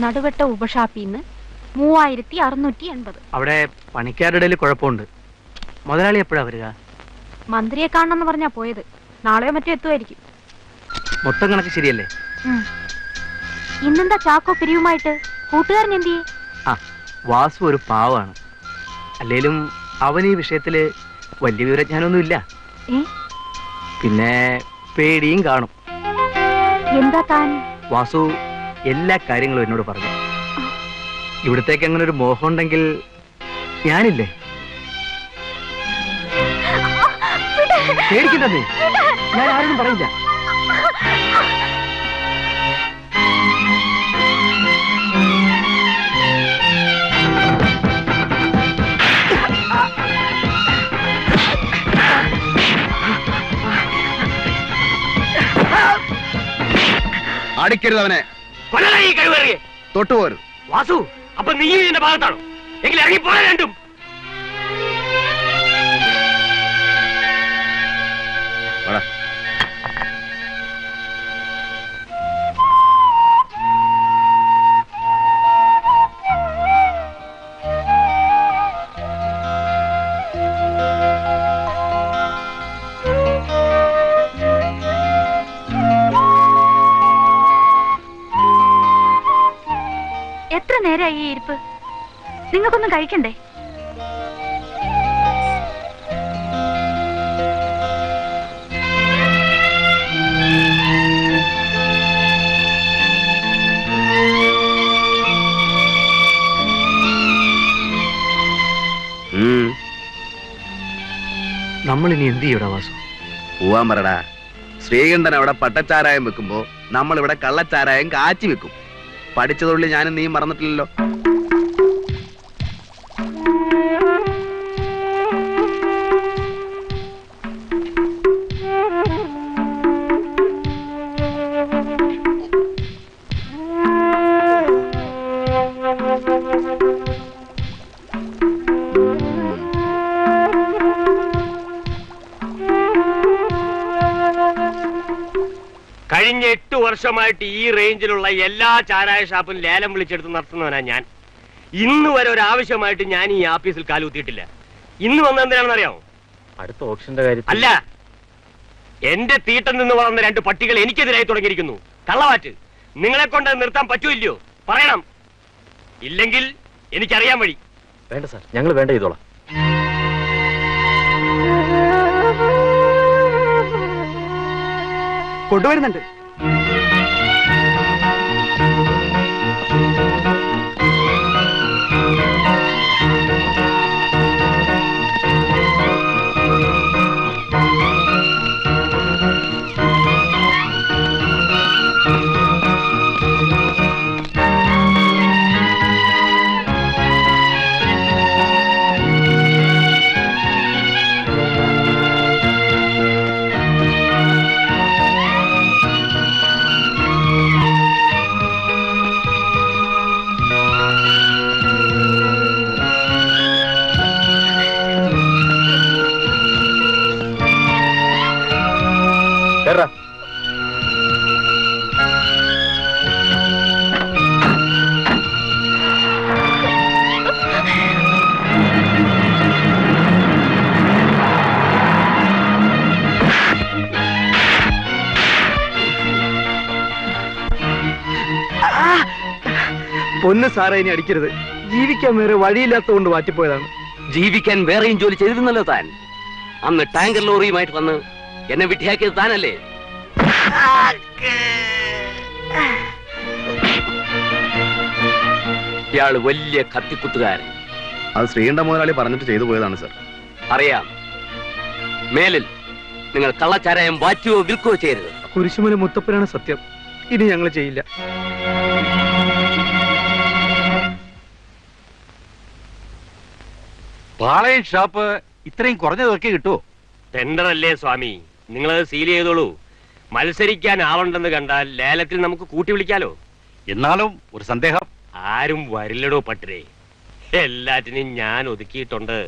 നടുവെട്ട ഉപഷാപ്പിന്ന് 3680. അവിടെ പണിക്കാരുടെ ഇടയിൽ കുഴപ്പമുണ്ട്. മുതലാളി എപ്പോഴാ വരിക? മന്ത്രിയെ കാണണമെന്ന് പറഞ്ഞാ പോയത്. നാളെയോ മറ്റോ എത്തുമായിരിക്കും. മൊത്തം കണക്ക് ശരിയല്ലേ? ഇന്നെന്താ ചാക്കോ പിരിവുമായിട്ട്? കൂട്ടുകാരൻ എന്തിയെ? വാസു ഒരു പാവാണ്. അല്ലേലും അവൻ ഈ വിഷയത്തില് വലിയ വിവരജ്ഞാനൊന്നുമില്ല. പിന്നെ പേടിയും കാണും. എന്താ താൻ? വാസു എല്ലാ കാര്യങ്ങളും എന്നോട് പറഞ്ഞു. ഇവിടത്തേക്ക് അങ്ങനെ ഒരു മോഹം ഉണ്ടെങ്കിൽ ഞാനില്ലേ? പേടിക്കണ്ടേ? ഞാൻ ആരോടും പറയില്ല. അടിക്കരുത് അവനെ. തൊട്ടുപോരും. വാസു, അപ്പൊ നീ ഇതിന്റെ ഭാഗത്താണോ? എങ്കിൽ ഇറങ്ങിപ്പോയാ രണ്ടും. എത്ര നേരമായി ഈ ഇരിപ്പ്? നിങ്ങൾക്കൊന്നും കഴിക്കണ്ടേ? നമ്മളിനി എന്ത് ചെയ്യൂടാ വാസു? പോവാൻ പറടാ. ശ്രീകണ്ഠൻ അവിടെ പട്ടച്ചാരായം വെക്കുമ്പോ നമ്മൾ ഇവിടെ കള്ളച്ചാരായം കാച്ചി വെക്കും. പഠിച്ചതുള്ളി ഞാനും നീ മറന്നിട്ടില്ലല്ലോ. കഴിഞ്ഞ 8 വർഷമായിട്ട് ഈ റേഞ്ചിലുള്ള എല്ലാ ചാരായ ഷാപ്പും ലേലം വിളിച്ചെടുത്ത് നടത്തുന്നവനാ ഞാൻ. ഇന്ന് വരെ ഒരു ആവശ്യമായിട്ട് ഞാൻ ഈ ആഫീസിൽ കാലുകുത്തിയിട്ടില്ല. ഇന്ന് വന്നെന്തിനാണെന്ന് അറിയാമോ? അടുത്ത ഓപ്ഷന്റെ കാര്യം അല്ല, എന്റെ തീട്ടം നിന്ന് വളർന്ന 2 പട്ടികൾ എനിക്കെതിരായി തുടങ്ങിയിരിക്കുന്നു. കള്ളവാറ്റ്. നിങ്ങളെ കൊണ്ട് നിർത്താൻ പറ്റൂല്ലയോ? പറയണം. ഇല്ലെങ്കിൽ എനിക്കറിയാൻ വഴി. വേണ്ട സാർ, ഞങ്ങൾ വേണ്ട ചെയ്തോളാം. കൊണ്ടുവരുന്നുണ്ട്. പൊന്ന് സാറേ, ഇനി അടിക്കരുത്. ജീവിക്കാൻ വേറെ വഴിയില്ലാത്തതുകൊണ്ട് വാറ്റിപ്പോയതാണ്. ജീവിക്കാൻ വേറെയും ജോലി ചെയ്തിരുന്നല്ലോ താൻ. അന്ന് ടാങ്കർ ലോറിയുമായിട്ട് വന്ന് എന്നെ വിട്ടിയാക്കിയത് താനല്ലേ? ഇയാള് വലിയ കത്തിക്കുത്തുകാരൻ. അത് ശ്രീകണ്ഠ മുതലാളി പറഞ്ഞിട്ട് ചെയ്തു പോയതാണ് സർ. അറിയാം. മേലിൽ നിങ്ങൾ കള്ളച്ചാരായം വാറ്റുകയോ വിൽക്കുകയോ ചെയ്യരുത്. കുരിശുമല മുത്തപ്പനാണ് സത്യം. ഇനി ഞങ്ങൾ ചെയ്യില്ല. പാളയം ഷാപ്പ് ഇത്രയും കുറഞ്ഞ തുകയ്ക്ക് കിട്ടുമോ? ടെൻഡർ അല്ലേ സ്വാമി, നിങ്ങളത് സീൽ ചെയ്തോളൂ. മത്സരിക്കാൻ ആളുണ്ടെന്ന് കണ്ടാൽ ലേലത്തിൽ നമുക്ക് കൂട്ടി വിളിക്കാലോ. എന്നാലും ഒരു സന്ദേഹം. ആരും വരില്ലടോ പട്ടരെ. എല്ലാറ്റിനും ഞാൻ ഒതുക്കിയിട്ടുണ്ട്.